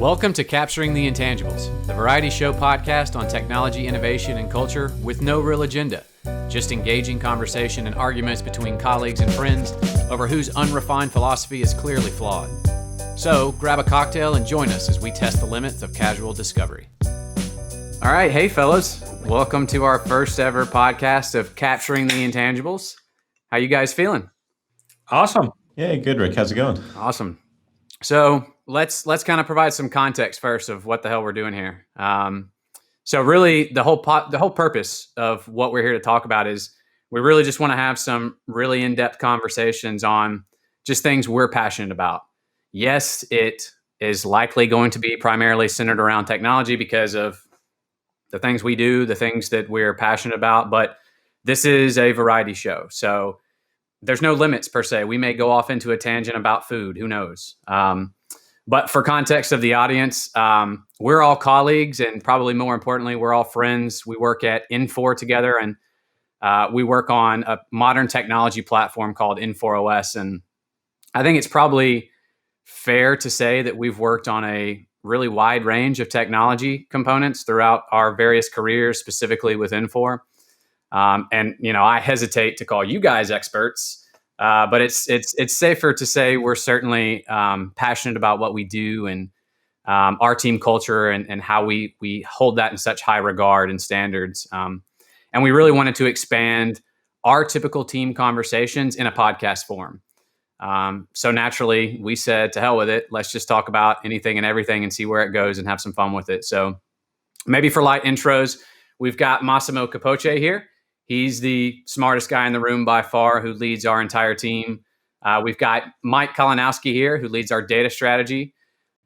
Welcome to Capturing the Intangibles, the variety show podcast on technology, innovation, and culture with no real agenda, just engaging conversation and arguments between colleagues and friends over whose unrefined philosophy is clearly flawed. So, grab a cocktail and join us as we test the limits of casual discovery. All right, hey fellas, welcome to our first ever podcast of Capturing the Intangibles. How you guys feeling? Awesome. Yeah, good, Rick. How's it going? Awesome. So let's kind of provide some context first of what the hell we're doing here. So really, the whole purpose of what we're here to talk about is we really just want to have some really in-depth conversations on just things we're passionate about. Yes, it is likely going to be primarily centered around technology because of the things we do, the things that we're passionate about, but this is a variety show. So there's no limits per se. We may go off into a tangent about food. Who knows? But for context of the audience, we're all colleagues, and probably more importantly, we're all friends. We work at Infor together, and we work on a modern technology platform called Infor OS. And I think it's probably fair to say that we've worked on a really wide range of technology components throughout our various careers, specifically with Infor. And I hesitate to call you guys experts, but it's safer to say we're certainly passionate about what we do and our team culture and how we hold that in such high regard and standards. And we really wanted to expand our typical team conversations in a podcast form. So naturally, we said, to hell with it. Let's just talk about anything and everything and see where it goes and have some fun with it. So maybe for light intros, we've got Massimo Capoce here. He's the smartest guy in the room by far, who leads our entire team. We've got Mike Kalinowski here, who leads our data strategy.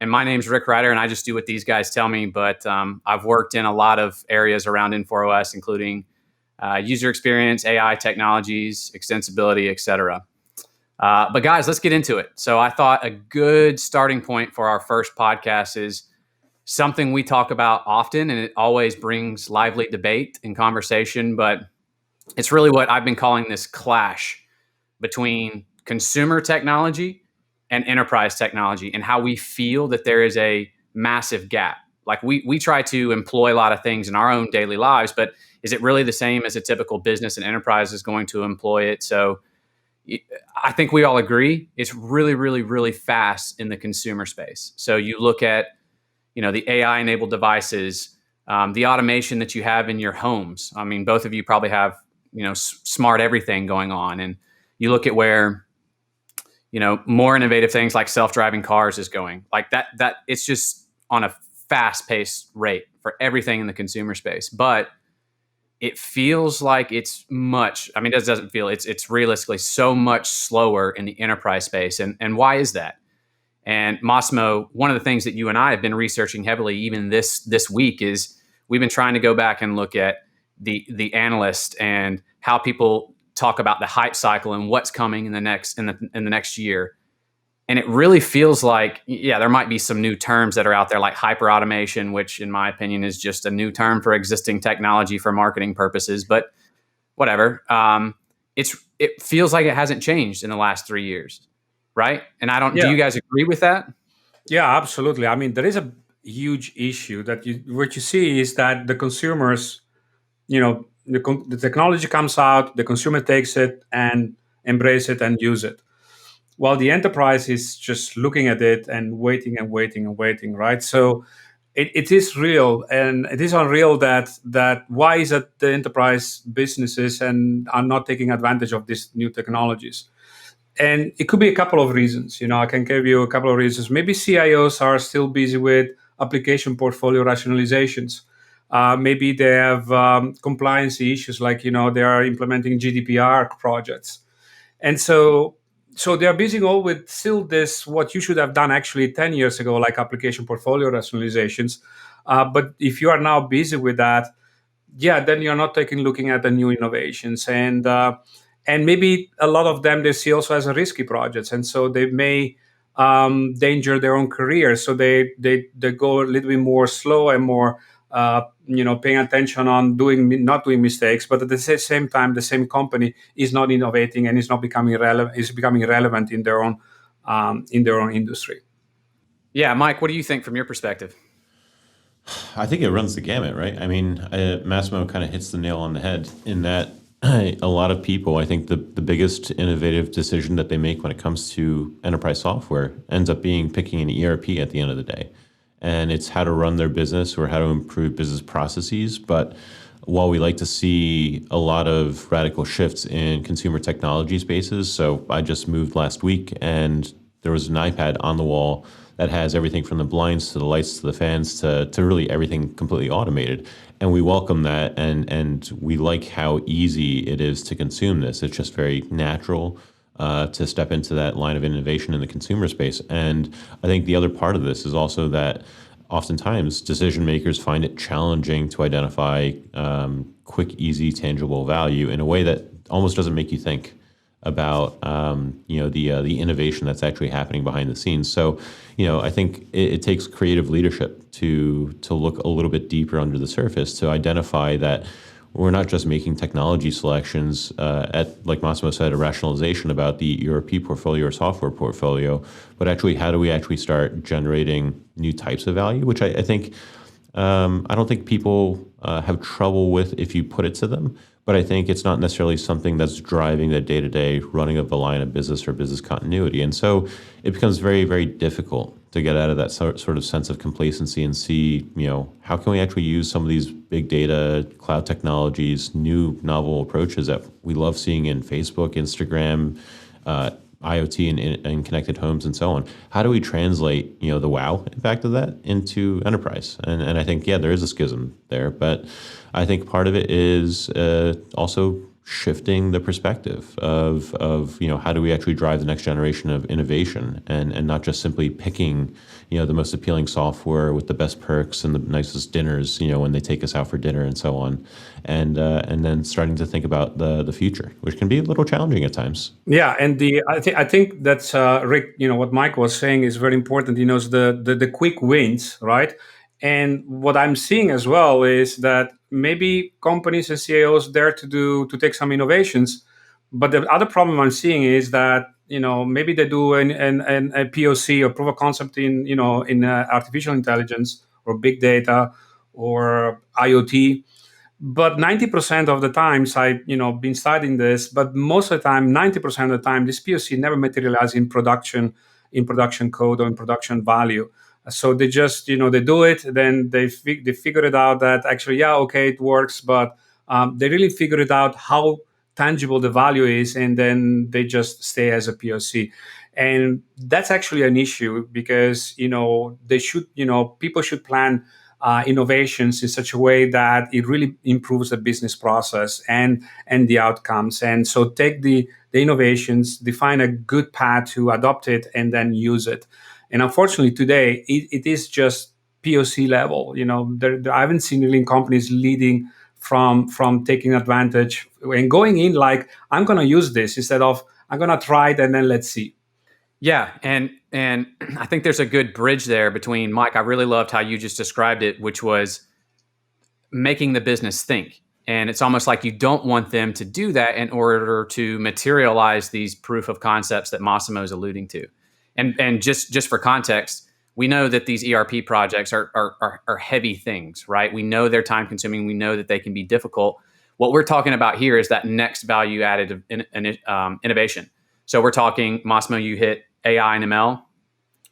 And my name's Rick Ryder, and I just do what these guys tell me. But I've worked in a lot of areas around Infor OS, including user experience, AI technologies, extensibility, et cetera. But guys, let's get into it. So I thought a good starting point for our first podcast is something we talk about often, and it always brings lively debate and conversation, but it's really what I've been calling this clash between consumer technology and enterprise technology, and how we feel that there is a massive gap. Like we try to employ a lot of things in our own daily lives, but is it really the same as a typical business and enterprise is going to employ it? So I think we all agree it's really, really, really fast in the consumer space. So you look at the AI-enabled devices, the automation that you have in your homes. I mean, both of you probably have smart everything going on, and you look at where more innovative things like self-driving cars is going. Like that it's just on a fast-paced rate for everything in the consumer space. But it feels like it's much. I mean, it doesn't feel. It's realistically so much slower in the enterprise space, and why is that? And Massimo, one of the things that you and I have been researching heavily, even this week, is we've been trying to go back and look at the analyst and how people talk about the hype cycle and what's coming in the next year. And it really feels like, there might be some new terms that are out there, like hyper automation, which in my opinion is just a new term for existing technology for marketing purposes. But whatever, it feels like it hasn't changed in the last 3 years. Right? And do you guys agree with that? Yeah, absolutely. I mean, there is a huge issue that what you see is that the consumers, the technology comes out, the consumer takes it and embrace it and use it, while the enterprise is just looking at it and waiting and waiting and waiting, right? So it is real, and it is unreal that why is it the enterprise businesses and are not taking advantage of these new technologies? And it could be a couple of reasons. I can give you a couple of reasons. Maybe CIOs are still busy with application portfolio rationalizations. Maybe they have compliance issues, like they are implementing GDPR projects, and so they are busy all with still this what you should have done actually 10 years ago, like application portfolio rationalizations. But if you are now busy with that, then you're not looking at the new innovations, and maybe a lot of them they see also as a risky projects, and so they may danger their own career. So they go a little bit more slow and more paying attention on not doing mistakes, but at the same time, the same company is not innovating and is not becoming relevant. Is becoming relevant in their own industry. Yeah, Mike, what do you think from your perspective? I think it runs the gamut, right? I mean, Massimo kind of hits the nail on the head in that a lot of people, I think the biggest innovative decision that they make when it comes to enterprise software ends up being picking an ERP at the end of the day. And it's how to run their business or how to improve business processes. But while we like to see a lot of radical shifts in consumer technology spaces, so I just moved last week and there was an iPad on the wall that has everything from the blinds to the lights to the fans to really everything completely automated. And we welcome that and we like how easy it is to consume this. It's just very natural to step into that line of innovation in the consumer space. And I think the other part of this is also that oftentimes decision makers find it challenging to identify quick, easy, tangible value in a way that almost doesn't make you think about the innovation that's actually happening behind the scenes. So, I think it takes creative leadership to look a little bit deeper under the surface to identify that we're not just making technology selections at, like Massimo said, a rationalization about the ERP portfolio or software portfolio, but actually how do we actually start generating new types of value, which I think I don't think people have trouble with if you put it to them, but I think it's not necessarily something that's driving the day-to-day running of the line of business or business continuity. And so it becomes very, very difficult to get out of that sort of sense of complacency and see, how can we actually use some of these big data, cloud technologies, new novel approaches that we love seeing in Facebook, Instagram, IoT and connected homes and so on. How do we translate, the wow impact of that into enterprise? And I think, yeah, there is a schism there, but I think part of it is also shifting the perspective of how do we actually drive the next generation of innovation and not just simply picking the most appealing software with the best perks and the nicest dinners when they take us out for dinner and so on, and then starting to think about the future, which can be a little challenging at times. Yeah, and I think that's Rick. What Mike was saying is very important. Is the quick wins, right? And what I'm seeing as well is that maybe companies and CEOs dare to take some innovations, but the other problem I'm seeing is that maybe they do a POC or proof of concept in artificial intelligence or big data or IoT, but 90% of the times I been studying this, but most of the time, 90% of the time, this POC never materialize in production code or in production value. So they just they do it, then they figure it out that actually, yeah, okay, it works, but they really figure it out how tangible the value is, and then they just stay as a POC. And that's actually an issue because they should people should plan innovations in such a way that it really improves the business process and the outcomes. And so take the innovations, define a good path to adopt it, and then use it. And unfortunately, today it is just POC level. I haven't seen really companies leading from taking advantage and going in like I'm going to use this instead of I'm going to try it and then let's see. Yeah, and I think there's a good bridge there between Mike. I really loved how you just described it, which was making the business think. And it's almost like you don't want them to do that in order to materialize these proof of concepts that Massimo is alluding to. And just for context, we know that these ERP projects are heavy things, right? We know they're time consuming. We know that they can be difficult. What we're talking about here is that next value added innovation. So we're talking, Massimo, you hit AI and ML.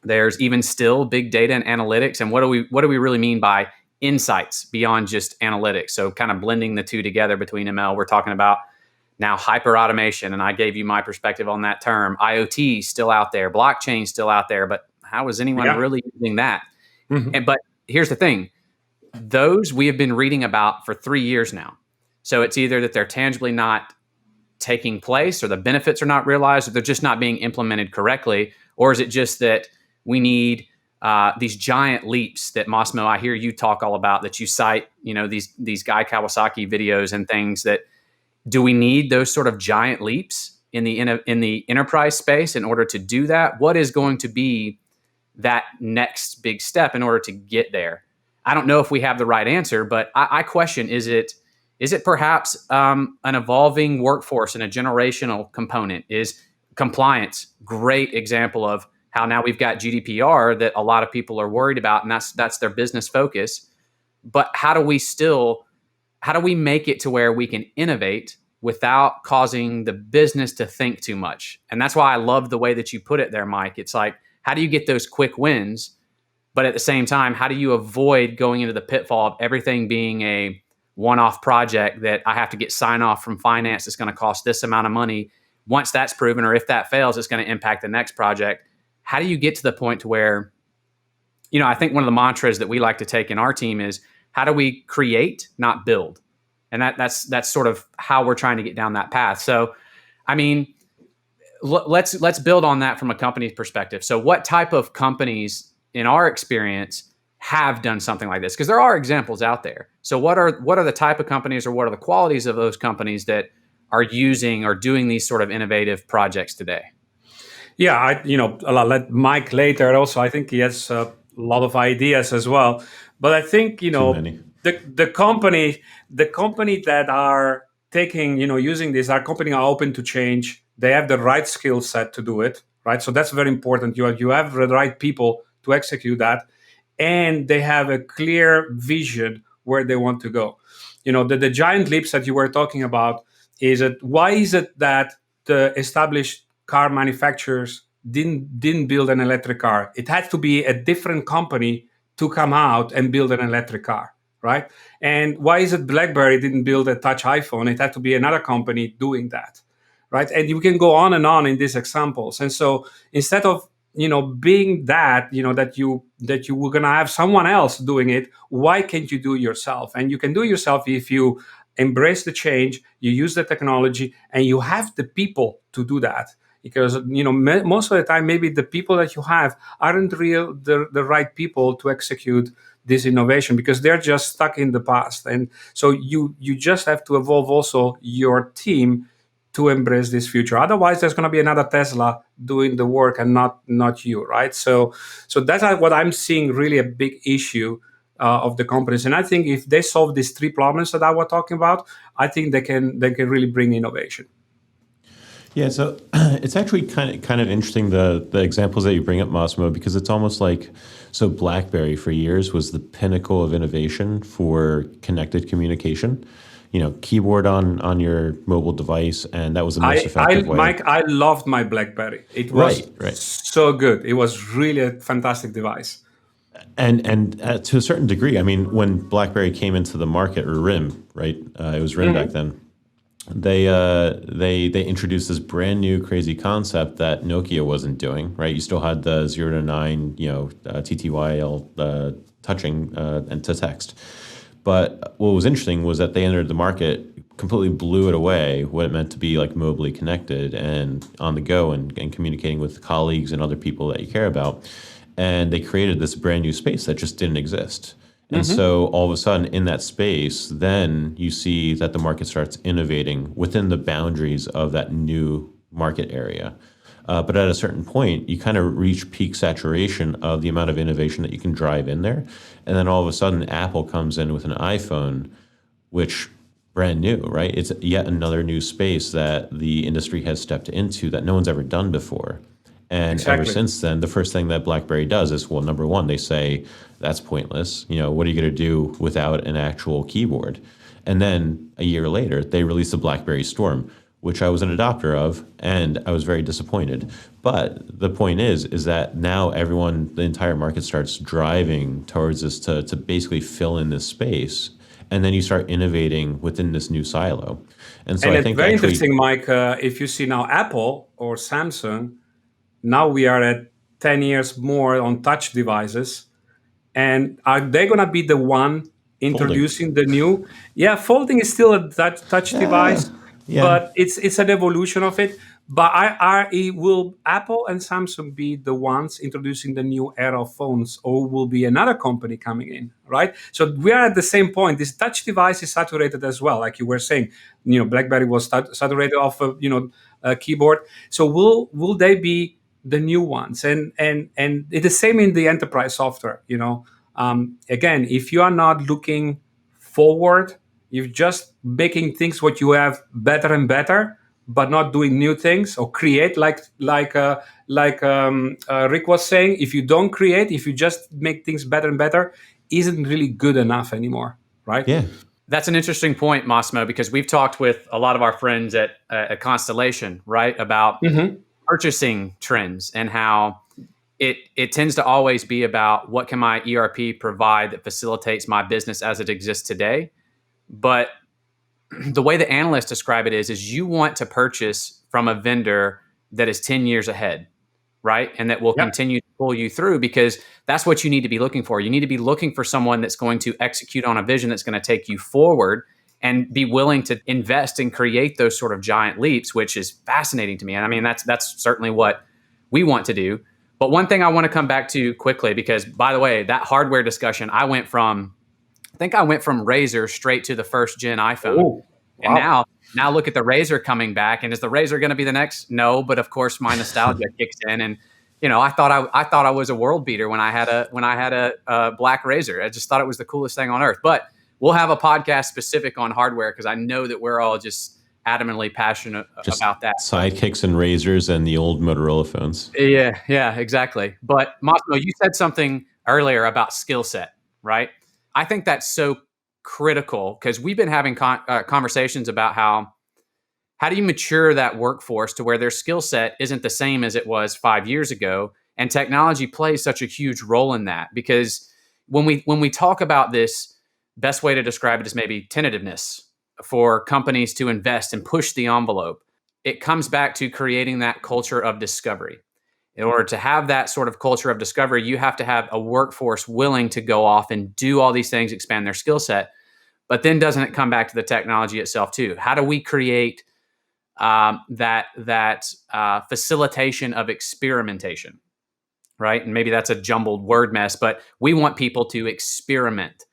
There's even still big data and analytics. And what do we really mean by insights beyond just analytics? So kind of blending the two together between ML, we're talking about now hyper automation. And I gave you my perspective on that term. IoT still out there, blockchain still out there, but how is anyone Yeah. really using that? Mhm. But here's the thing. Those we have been reading about for 3 years now. So it's either that they're tangibly not taking place or the benefits are not realized or they're just not being implemented correctly? Or is it just that we need these giant leaps that Massimo, I hear you talk all about, that you cite, these Guy Kawasaki videos and things that do we need those sort of giant leaps in the enterprise space in order to do that? What is going to be that next big step in order to get there? I don't know if we have the right answer, but I question: is it perhaps an evolving workforce and a generational component? Is compliance great example of how now we've got GDPR that a lot of people are worried about, and that's their business focus. But how do we make it to where we can innovate without causing the business to think too much? And that's why I love the way that you put it there, Mike. It's like, how do you get those quick wins? But at the same time, how do you avoid going into the pitfall of everything being a one-off project that I have to get sign off from finance? It's going to cost this amount of money. Once that's proven, or if that fails, it's going to impact the next project. How do you get to the point to where, I think one of the mantras that we like to take in our team is, how do we create, not build? And that's sort of how we're trying to get down that path. So, I mean, let's build on that from a company's perspective. So what type of companies in our experience have done something like this? Because there are examples out there. So what are the type of companies, or what are the qualities of those companies that are using or doing these sort of innovative projects today? Yeah, I'll let Mike later also. I think he has a lot of ideas as well. But I think, Too many. the company that are taking, using this, our company are open to change. They have the right skill set to do it, right? So that's very important. You have the right people to execute that, and they have a clear vision where they want to go. The giant leaps that you were talking about, why is it that the established car manufacturers didn't build an electric car? It had to be a different company to come out and build an electric car, right? And why is it BlackBerry didn't build a touch iPhone? It had to be another company doing that, right? And you can go on in these examples. And so instead of being that that you were gonna have someone else doing it, why can't you do it yourself? And you can do it yourself if you embrace the change, you use the technology, and you have the people to do that. Because most of the time, maybe the people that you have aren't the right people to execute this innovation, because they're just stuck in the past. And so you just have to evolve also your team to embrace this future. Otherwise, there's going to be another Tesla doing the work and not you, right? So that's what I'm seeing, really a big issue of the companies. And I think if they solve these three problems that I was talking about, I think they can really bring innovation. Yeah, so it's actually kind of interesting, the examples that you bring up, Massimo, because it's almost like, so BlackBerry for years was the pinnacle of innovation for connected communication. Keyboard on your mobile device, and that was the most effective way. Mike, I loved my BlackBerry. It was Right. so good. It was really a fantastic device. And to a certain degree, I mean, when BlackBerry came into the market, or RIM, right? It was RIM back then. They introduced this brand new crazy concept that Nokia wasn't doing, right? You still had the 0 to 9, TTYL touching and to text. But what was interesting was that they entered the market, completely blew it away, what it meant to be like mobily connected and on the go, and communicating with colleagues and other people that you care about. And they created this brand new space that just didn't exist. And so all of a sudden in that space, then you see that the market starts innovating within the boundaries of that new market area. But at a certain point, you kind of reach peak saturation of the amount of innovation that you can drive in there. And then all of a sudden, Apple comes in with an iPhone, which brand new, right? It's yet another new space that the industry has stepped into that no one's ever done before. And ever since then, the first thing that BlackBerry does is, well, number one, they say, that's pointless. What are you going to do without an actual keyboard? And then a year later, they released the BlackBerry Storm, which I was an adopter of, and I was very disappointed. But the point is that now the entire market starts driving towards this to basically fill in this space. And then you start innovating within this new silo. And so I think it's very interesting, Mike, if you see now Apple or Samsung, now we are at 10 years more on touch devices. And are they going to be the one introducing the new? Yeah, folding is still a touch device, but it's an evolution of it. But will Apple and Samsung be the ones introducing the new era of phones, or will be another company coming in, right? So we are at the same point. This touch device is saturated as well, like you were saying. BlackBerry was saturated off of a keyboard. So will they be the new ones? And it's the same in the enterprise software. Again, if you are not looking forward, you're just making things what you have better and better. but not doing new things or create, Rick was saying, if you don't create, if you just make things better and better, isn't really good enough anymore, right? Yeah. That's an interesting point, Massimo, because we've talked with a lot of our friends at Constellation, right, about purchasing trends and how it tends to always be about what can my ERP provide that facilitates my business as it exists today. But the way the analysts describe it is you want to purchase from a vendor that is 10 years ahead, right? And that will Yep. continue to pull you through, because that's what you need to be looking for. You need to be looking for someone that's going to execute on a vision that's going to take you forward and be willing to invest and create those sort of giant leaps, which is fascinating to me. And I mean, that's certainly what we want to do. But one thing I want to come back to quickly, because by the way, that hardware discussion, I went from Razor straight to the first gen iPhone. Oh, And wow. now look at the Razor coming back. And is the Razor going to be the next? No, but of course my nostalgia kicks in. And I thought I was a world beater when I had a black Razor. I just thought it was the coolest thing on earth. But we'll have a podcast specific on hardware, because I know that we're all just adamantly passionate Just about that. sidekicks and razors and the old Motorola phones. Yeah, exactly. But Massimo, you said something earlier about skill set, right? I think that's so critical, because we've been having conversations about how do you mature that workforce to where their skill set isn't the same as it was 5 years ago, and technology plays such a huge role in that. Because when we talk about this, best way to describe it is maybe tentativeness for companies to invest and push the envelope. It comes back to creating that culture of discovery. In order to have that sort of culture of discovery, you have to have a workforce willing to go off and do all these things, expand their skill set. But then doesn't it come back to the technology itself too? How do we create that facilitation of experimentation, right? And maybe that's a jumbled word mess, but we want people to experiment.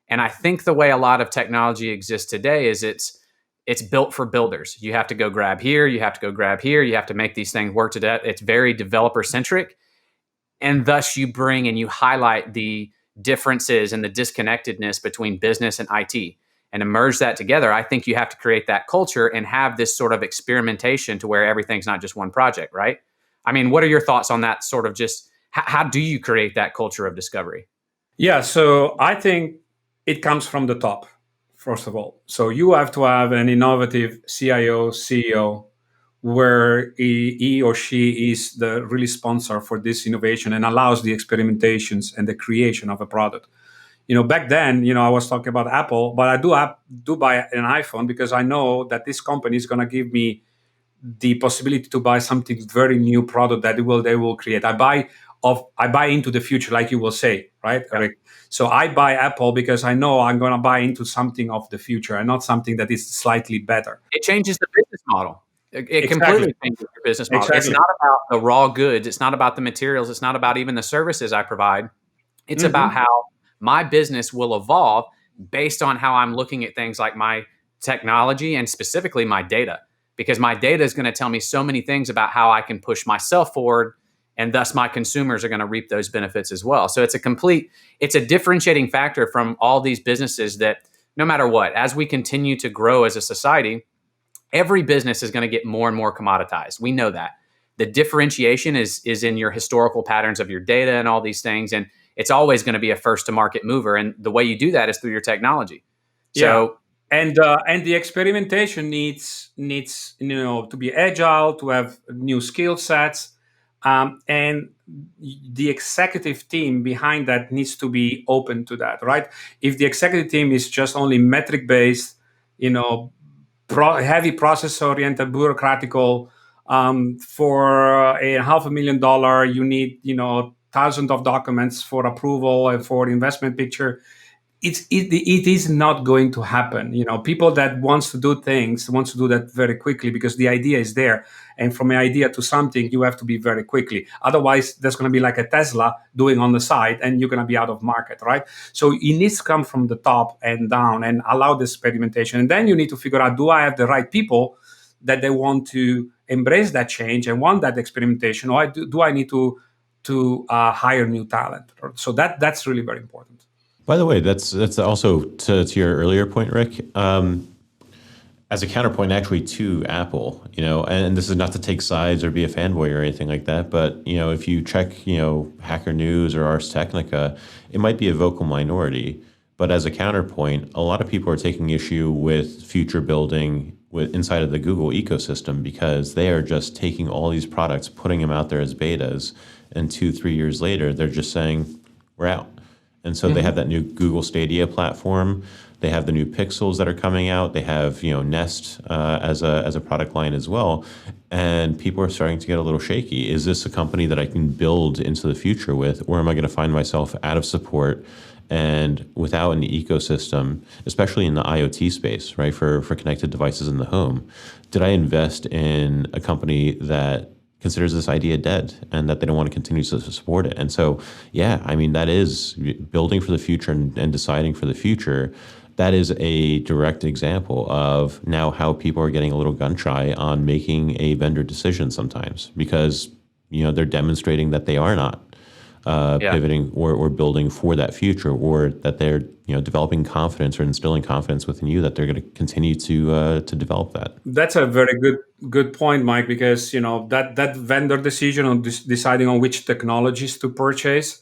And I think the way a lot of technology exists today is it's built for builders. You have to go grab here, you have to go grab here, you have to make these things work to death. It's very developer centric, and thus you bring and you highlight the differences and the disconnectedness between business and IT, and to merge that together. I think you have to create that culture and have this sort of experimentation to where everything's not just one project, right? I mean, what are your thoughts on that sort of just how do you create that culture of discovery? Yeah, so I think it comes from the top, first of all. So you have to have an innovative CIO, CEO, where he or she is the really sponsor for this innovation and allows the experimentations and the creation of a product. Back then, I was talking about Apple, but I do buy an iPhone because I know that this company is going to give me the possibility to buy something very new product that they will create. I buy into the future, like you will say, right, Yeah. Rick? So I buy Apple because I know I'm going to buy into something of the future and not something that is slightly better. It changes the business model. It Exactly. completely changes your business model. It's Exactly. not about the raw goods. It's not about the materials. It's not about even the services I provide. It's about how my business will evolve based on how I'm looking at things like my technology and specifically my data, because my data is going to tell me so many things about how I can push myself forward, and thus my consumers are going to reap those benefits as well. So it's a differentiating factor from all these businesses that no matter what, as we continue to grow as a society, every business is going to get more and more commoditized. We know that. The differentiation is in your historical patterns of your data and all these things, and it's always going to be a first to market mover. And the way you do that is through your technology. So and the experimentation needs to be agile, to have new skill sets, and the executive team behind that needs to be open to that, right? If the executive team is just only metric based, heavy process oriented, bureaucratical, for a $500,000 you need thousands of documents for approval and for investment picture. It is not going to happen. People that wants to do that very quickly because the idea is there, and from an idea to something you have to be very quickly. Otherwise there's going to be like a Tesla doing on the side and you're going to be out of market, right? So it needs to come from the top and down and allow the experimentation, and then you need to figure out, do I have the right people that they want to embrace that change and want that experimentation, or do I need to hire new talent? So that's really very important. By the way, that's also to your earlier point, Rick. as a counterpoint actually to Apple, and this is not to take sides or be a fanboy or anything like that, but if you check, Hacker News or Ars Technica, it might be a vocal minority, but as a counterpoint, a lot of people are taking issue with future building with inside of the Google ecosystem because they are just taking all these products, putting them out there as betas, and 2-3 years later, they're just saying, we're out. And so they have that new Google Stadia platform. They have the new Pixels that are coming out. They have Nest as a product line as well. And people are starting to get a little shaky. Is this a company that I can build into the future with, or am I going to find myself out of support and without an ecosystem, especially in the IoT space, right? For connected devices in the home, did I invest in a company that considers this idea dead and that they don't want to continue to support it? And so, yeah, I mean, that is building for the future and deciding for the future. That is a direct example of now how people are getting a little gun shy on making a vendor decision sometimes because, they're demonstrating that they are not pivoting or building for that future, or that they're developing confidence or instilling confidence within you that they're going to continue to develop that. That's a very good point, Mike, because that vendor decision on deciding on which technologies to purchase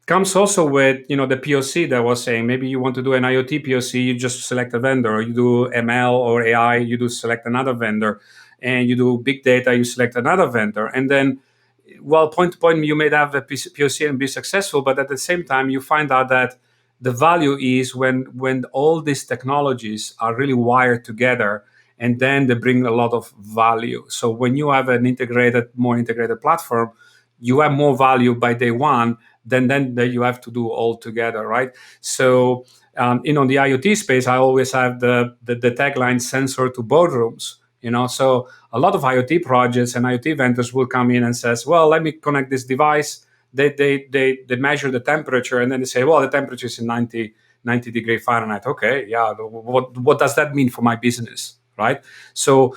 comes also with the POC that was saying maybe you want to do an IoT POC, you just select a vendor, or you do ML or AI, you do select another vendor, and you do big data, you select another vendor, and then well, point to point, you may have a POC and be successful, but at the same time, you find out that the value is when all these technologies are really wired together, and then they bring a lot of value. So when you have an more integrated platform, you have more value by day one than that you have to do all together, right? So the IoT space, I always have the tagline "sensor to boardrooms." So a lot of IoT projects and IoT vendors will come in and says, well, let me connect this device. They measure the temperature, and then they say, well, the temperature is in 90 degree Fahrenheit. Okay, yeah. What does that mean for my business, right? So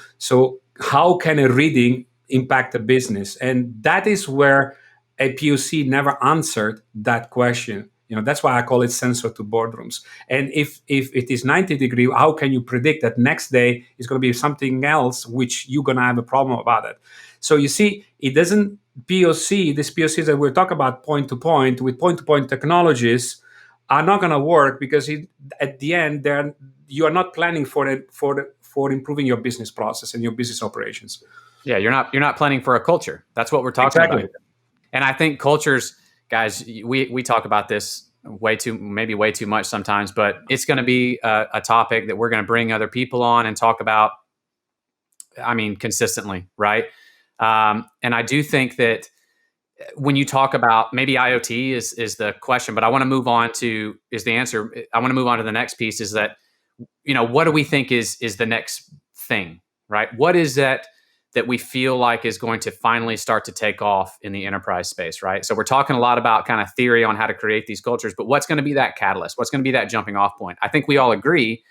how can a reading impact a business? And that is where a POC never answered that question. That's why I call it sensor to boardrooms. And if it is 90 degree, how can you predict that next day is going to be something else which you're going to have a problem about it? So you see, it doesn't these POCs that we're talking about point to point with point to point technologies are not going to work because at the end, you are not planning for improving your business process and your business operations. Yeah, you're not planning for a culture. That's what we're talking about. And I think cultures, guys, we talk about this way too much sometimes, but it's going to be a topic that we're going to bring other people on and talk about, consistently, right? And I do think that when you talk about maybe IoT is the question, but I want to move on to the answer. I want to move on to the next piece is that, what do we think is the next thing, right? What is that we feel like is going to finally start to take off in the enterprise space, right? So we're talking a lot about kind of theory on how to create these cultures, but what's going to be that catalyst? What's going to be that jumping off point? I think we all agree,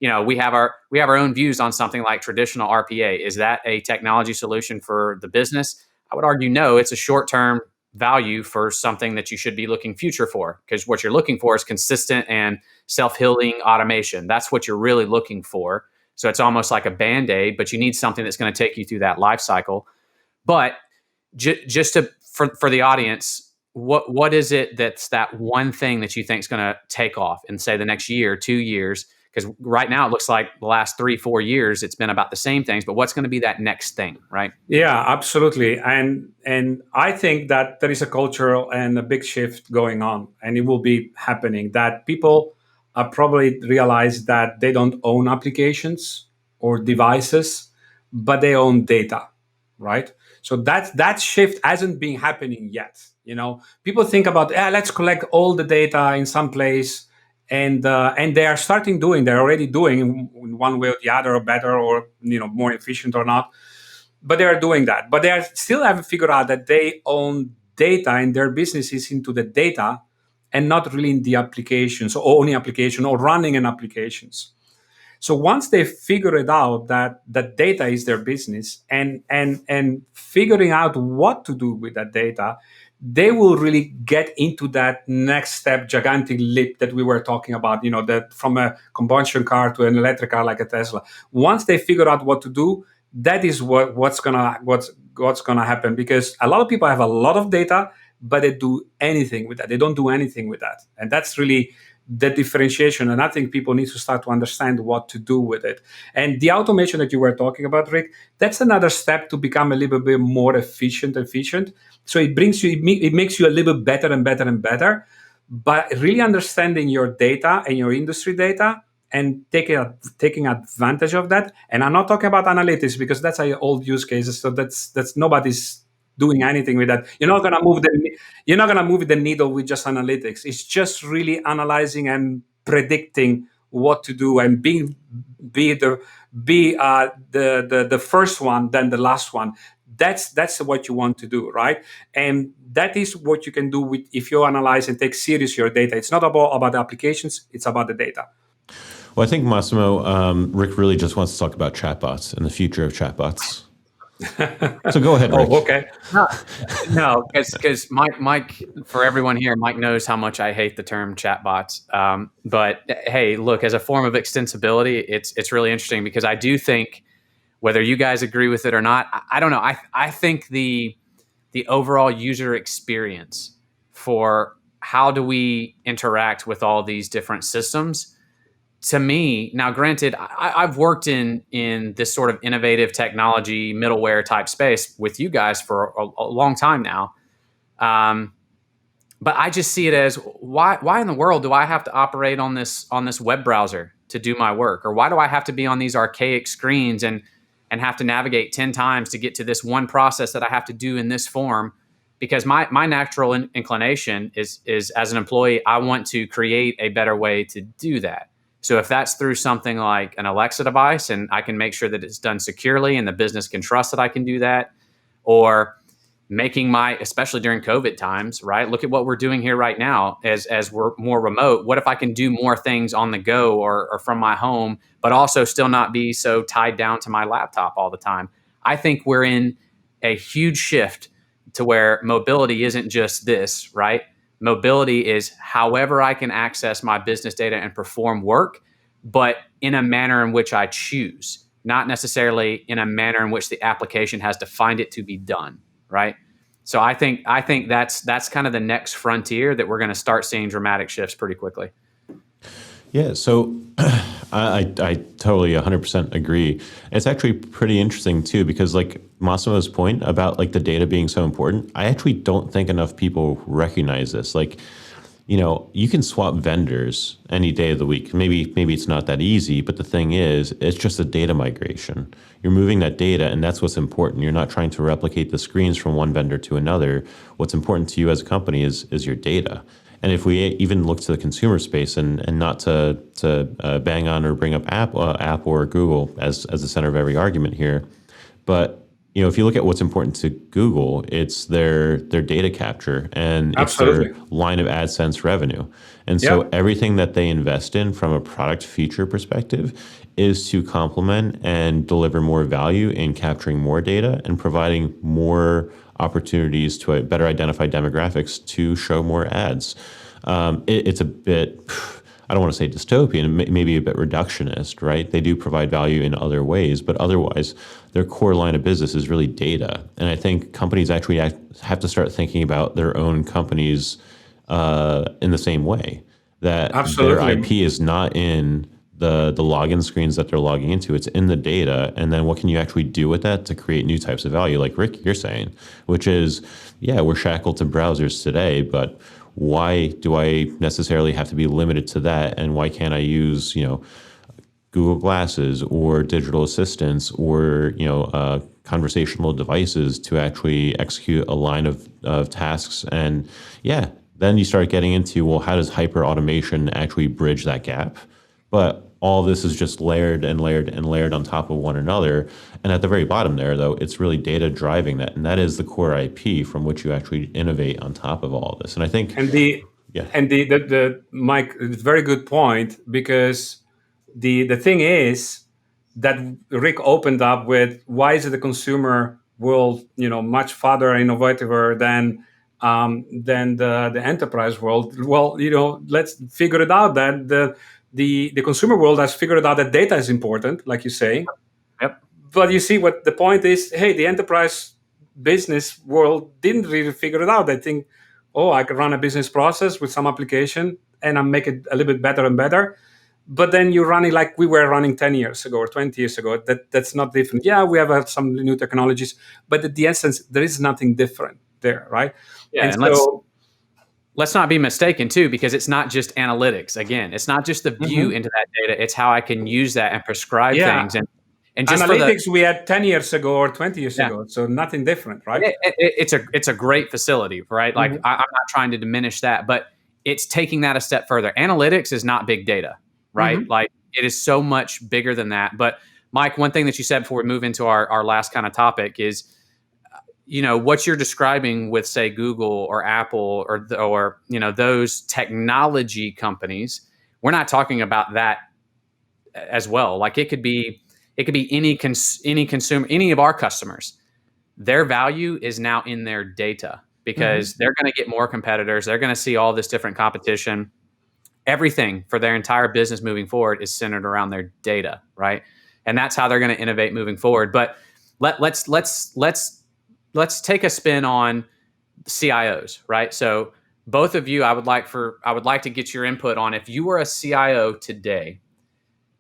we have our own views on something like traditional RPA. Is that a technology solution for the business? I would argue no, it's a short-term value for something that you should be looking future for, because what you're looking for is consistent and self-healing automation. That's what you're really looking for. So it's almost like a Band-Aid, but you need something that's going to take you through that life cycle. But just for the audience, what is it that's that one thing that you think is going to take off in, say, the next year, 2 years? Because right now it looks like the last 3-4 years it's been about the same things. But what's going to be that next thing, right? Yeah, absolutely. And I think that there is a cultural and a big shift going on, and it will be happening. That people probably realize that they don't own applications or devices, but they own data, right? So that shift hasn't been happening yet. People think about, let's collect all the data in some place, and they are they're already doing in one way or the other, or better, or more efficient or not. But they are doing that. But they still haven't figured out that they own data and their business is into the data and not really in the applications, or owning application or running an applications. So once they figure it out that data is their business and figuring out what to do with that data, they will really get into that next step, gigantic leap that we were talking about, that from a combustion car to an electric car like a Tesla. Once they figure out what to do, that is what's gonna happen, because a lot of people have a lot of data, but they do anything with that. They don't do anything with that. And that's really the differentiation. And I think people need to start to understand what to do with it. And the automation that you were talking about, Rick, that's another step to become a little bit more efficient. So it makes you a little bit better and better and better. But really understanding your data and your industry data and taking advantage of that. And I'm not talking about analytics, because that's an old use cases. So that's nobody's doing anything with that. You're not gonna move the needle with just analytics. It's just really analyzing and predicting what to do, and be the first one, then the last one. That's what you want to do, right? And that is what you can do with, if you analyze and take serious your data. It's not about the applications, it's about the data. Well, I think Massimo, Rick really just wants to talk about chatbots and the future of chatbots. So go ahead, Rick. Oh, okay. No, because Mike, for everyone here, Mike knows how much I hate the term chatbots. But hey, look, as a form of extensibility, it's really interesting, because I do think, whether you guys agree with it or not, I don't know. I think the overall user experience for how do we interact with all these different systems, to me, now granted, I've worked in this sort of innovative technology middleware type space with you guys for a long time now, but I just see it as, why in the world do I have to operate on this web browser to do my work, or why do I have to be on these archaic screens and have to navigate 10 times to get to this one process that I have to do in this form? Because my natural inclination is as an employee, I want to create a better way to do that. So if that's through something like an Alexa device, and I can make sure that it's done securely and the business can trust that I can do that, or making especially during COVID times, right? Look at what we're doing here right now as we're more remote. What if I can do more things on the go or from my home, but also still not be so tied down to my laptop all the time? I think we're in a huge shift to where mobility isn't just this, right? Mobility is however I can access my business data and perform work, but in a manner in which I choose, not necessarily in a manner in which the application has defined it to be done, right? So I think that's kind of the next frontier that we're going to start seeing dramatic shifts pretty quickly. Yeah, so I totally 100% agree. It's actually pretty interesting too, because like Massimo's point about like the data being so important, I actually don't think enough people recognize this. Like, you can swap vendors any day of the week. Maybe it's not that easy, but the thing is, it's just a data migration. You're moving that data, and that's what's important. You're not trying to replicate the screens from one vendor to another. What's important to you as a company is your data. And if we even look to the consumer space, and not to bang on or bring up Apple or Google as the center of every argument here, but if you look at what's important to Google, it's their data capture, and Absolutely. it's their line of AdSense revenue. And so everything that they invest in from a product feature perspective is to complement and deliver more value in capturing more data and providing more opportunities to better identify demographics to show more ads. It's a bit, I don't want to say dystopian, maybe a bit reductionist, right? They do provide value in other ways, but otherwise their core line of business is really data. And I think companies actually have to start thinking about their own companies in the same way, that Absolutely. their IP is not in the login screens that they're logging into. It's in the data. And then what can you actually do with that to create new types of value, like Rick, you're saying, which is, we're shackled to browsers today, but why do I necessarily have to be limited to that? And why can't I use, Google Glasses or digital assistants or, conversational devices to actually execute a line of tasks? And then you start getting into, well, how does hyper automation actually bridge that gap? But all this is just layered and layered and layered on top of one another. And at the very bottom there, though, it's really data driving that. And that is the core IP from which you actually innovate on top of all of this. And I think... the Mike, it's a very good point, because the thing is that Rick opened up with, why is it the consumer world, much farther innovative than than the enterprise world. Well, let's figure it out that the consumer world has figured out that data is important, like you say. Yep. But you see what the point is. Hey, the enterprise business world didn't really figure it out. They think, oh, I can run a business process with some application and I make it a little bit better and better. But then you're running like we were running 10 years ago or 20 years ago. That's not different. Yeah, we have some new technologies, but at the essence, there is nothing different there, right? Yeah, And and so, let's not be mistaken too, because it's not just analytics. Again, it's not just the view into that data. It's how I can use that and prescribe yeah, things. And just for the analytics we had 10 years ago or 20 years yeah, ago. So nothing different, right? it's a great facility, right? Like Mhm. I'm not trying to diminish that, but it's taking that a step further. Analytics is not big data, right? Mhm. Like it is so much bigger than that. But Mike, one thing that you said before we move into our last kind of topic is, what you're describing with, say, Google or Apple or those technology companies. We're not talking about that as well. Like it could be any consumer, any of our customers. Their value is now in their data Mhm. because they're going to get more competitors. They're going to see all this different competition. Everything for their entire business moving forward is centered around their data, right? And that's how they're going to innovate moving forward. But let's take a spin on CIOs, right? So both of you, I would like to get your input on, if you were a CIO today,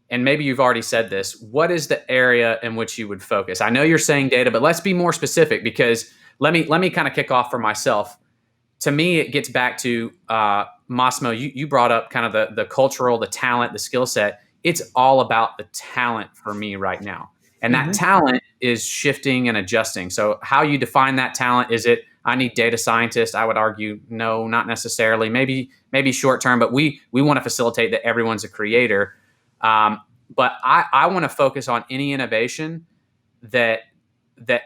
and maybe you've already said this, what is the area in which you would focus? I know you're saying data, but let's be more specific, because let me kind of kick off for myself. To me, it gets back to Massimo. You brought up kind of the cultural, the talent, the skill set. It's all about the talent for me right now, and that Mhm. talent is shifting and adjusting. So, how you define that talent? Is it I need data scientists? I would argue no, not necessarily. Maybe short term, but we want to facilitate that everyone's a creator. Um, but I want to focus on any innovation that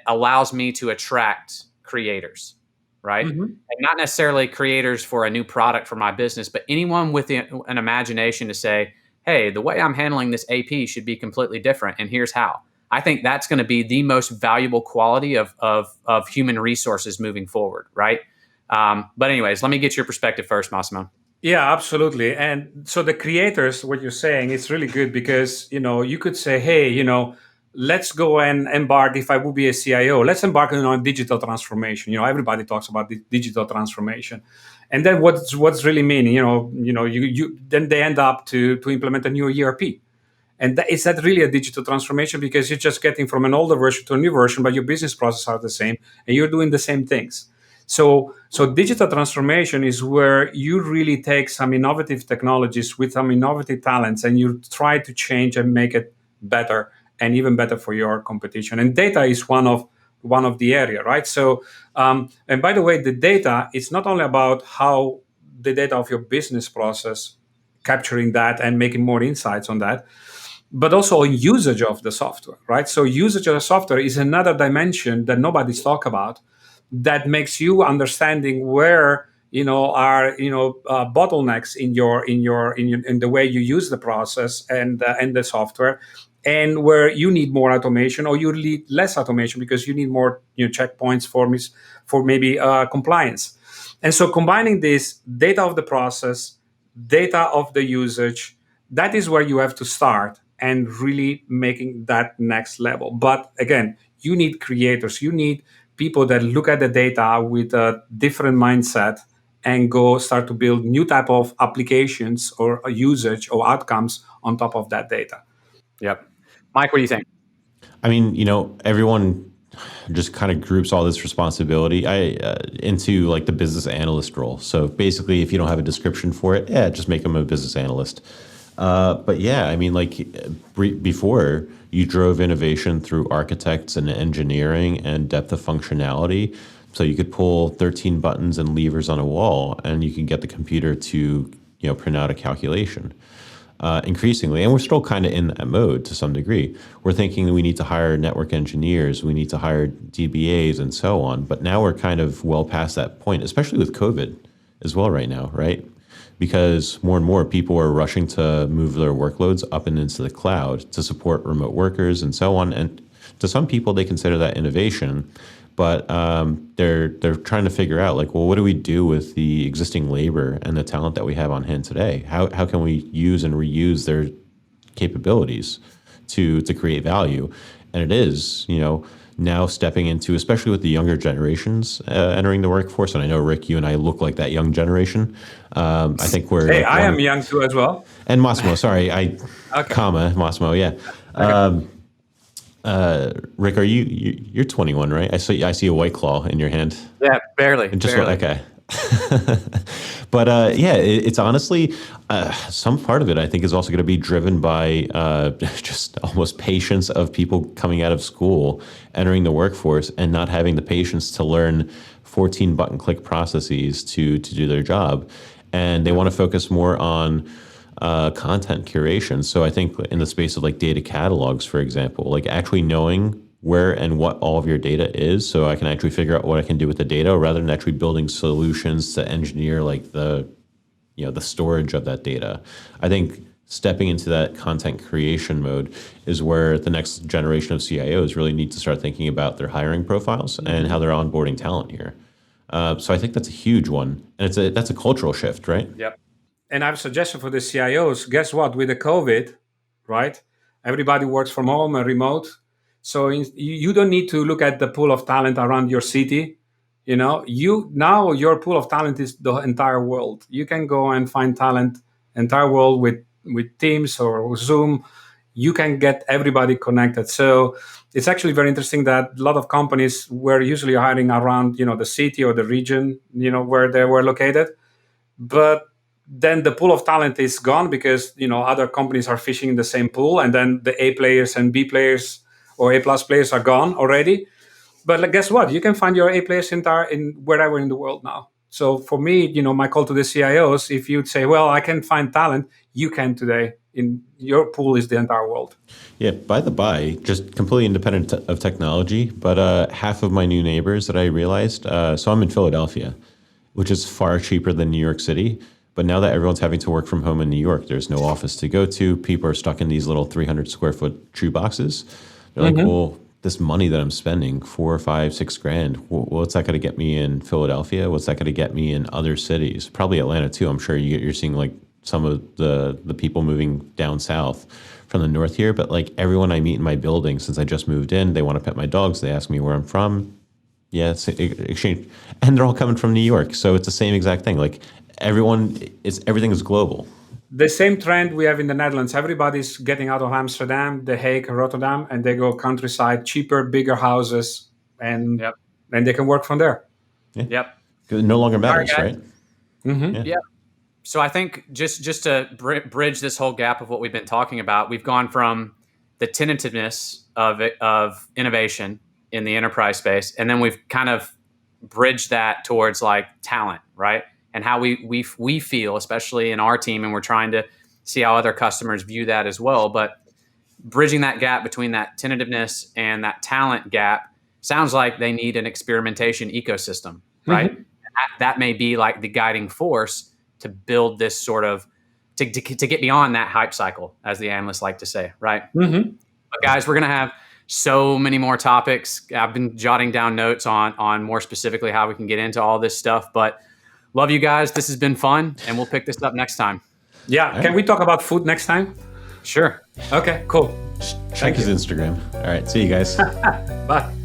allows me to attract creators, right? Mhm. And not necessarily creators for a new product for my business, but anyone with an imagination to say, hey, the way I'm handling this AP should be completely different, and here's how. I think that's going to be the most valuable quality of human resources moving forward, right? But anyways, let me get your perspective first, Massimo. Yeah, absolutely. And so the creators, what you're saying, it's really good because, you could say, hey, let's go and embark. If I would be a CIO, let's embark on digital transformation. Everybody talks about the digital transformation. And then what's really meaning, you then they end up to implement a new ERP. And is that really a digital transformation? Because you're just getting from an older version to a new version, but your business processes are the same and you're doing the same things. So digital transformation is where you really take some innovative technologies with some innovative talents and you try to change and make it better and even better for your competition. And data is one of the area, right? So, and by the way, the data, it's not only about how the data of your business process, capturing that and making more insights on that, but also on usage of the software, right? So usage of the software is another dimension that nobody's talk about, that makes you understanding where are bottlenecks in the way you use the process and the software, and where you need more automation or you need less automation because you need more checkpoints for maybe compliance. And so combining this data of the process, data of the usage, that is where you have to start and really making that next level. But again, you need creators, you need people that look at the data with a different mindset and go start to build new type of applications or usage or outcomes on top of that data. Yep. Mike, what do you think? I mean, everyone just kind of groups all this responsibility into like the business analyst role. So basically, if you don't have a description for it, just make them a business analyst. But yeah, I mean, like before, you drove innovation through architects and engineering and depth of functionality. So you could pull 13 buttons and levers on a wall, and you can get the computer to print out a calculation. Increasingly, and we're still kind of in that mode to some degree. We're thinking that we need to hire network engineers, we need to hire DBAs, and so on. But now we're kind of well past that point, especially with COVID as well right now, right? Because more and more people are rushing to move their workloads up and into the cloud to support remote workers and so on. And to some people, they consider that innovation. but they're trying to figure out like, well, what do we do with the existing labor and the talent that we have on hand today? How can we use and reuse their capabilities to create value? And it is, now stepping into, especially with the younger generations entering the workforce. And I know, Rick, you and I look like that young generation. I think we're Hey, like I am young too as well. and Massimo, sorry, Okay. Massimo, yeah. Okay. Rick, you're 21, right? I see a White Claw in your hand. Yeah, barely. Just barely. okay. But yeah, it's honestly some part of it. I think is also going to be driven by just almost patience of people coming out of school, entering the workforce, and not having the patience to learn 14 button click processes to do their job, and they want to focus more on content curation. So I think in the space of like data catalogs, for example, like actually knowing where and what all of your data is, so I can actually figure out what I can do with the data rather than actually building solutions to engineer like the storage of that data. I think stepping into that content creation mode is where the next generation of CIOs really need to start thinking about their hiring profiles and how they're onboarding talent here. So I think that's a huge one, and that's a cultural shift, right? Yep. And I have a suggestion for the CIOs. Guess what? With the COVID, right? Everybody works from home and remote. So you don't need to look at the pool of talent around your city. Now your pool of talent is the entire world. You can go and find talent entire world with Teams or Zoom. You can get everybody connected. So it's actually very interesting that a lot of companies were usually hiring around the city or the region where they were located, but then the pool of talent is gone because other companies are fishing in the same pool, and then the A players and B players or A plus players are gone already. But like, guess what? You can find your A players in wherever in the world now. So for me, my call to the CIOs, if you'd say, well, I can find talent, you can today. In your pool is the entire world. Yeah, by the by, just completely independent of technology, but half of my new neighbors that I realized, so I'm in Philadelphia, which is far cheaper than New York City. But now that everyone's having to work from home in New York, there's no office to go to. People are stuck in these little 300 square foot shoe boxes. They're like, well, this money that I'm spending, 4 or 5, 6 grand, what's that going to get me in Philadelphia? What's that going to get me in other cities? Probably Atlanta too. I'm sure you're seeing like some of the people moving down south from the north here. But like everyone I meet in my building, since I just moved in, they want to pet my dogs. They ask me where I'm from. Yeah, it's exchange, and they're all coming from New York, so it's the same exact thing. Like everything is global. The same trend we have in the Netherlands. Everybody's getting out of Amsterdam, The Hague, Rotterdam, and they go countryside, cheaper, bigger houses, and they can work from there. Yeah. Yep. It no longer matters, right? Mm-hmm. Yeah. So I think just to bridge this whole gap of what we've been talking about, we've gone from the tentativeness of innovation in the enterprise space, and then we've kind of bridged that towards like talent, right? And how we feel, especially in our team, and we're trying to see how other customers view that as well. But bridging that gap between that tentativeness and that talent gap sounds like they need an experimentation ecosystem, right? Mm-hmm. That may be like the guiding force to build this sort of to get beyond that hype cycle, as the analysts like to say, right? Mm-hmm. But guys, we're gonna have so many more topics. I've been jotting down notes on more specifically how we can get into all this stuff. But love you guys. This has been fun, and we'll pick this up next time. Yeah. Can we talk about food next time? Sure. Okay, cool. Check his Instagram. All right. See you guys. Bye.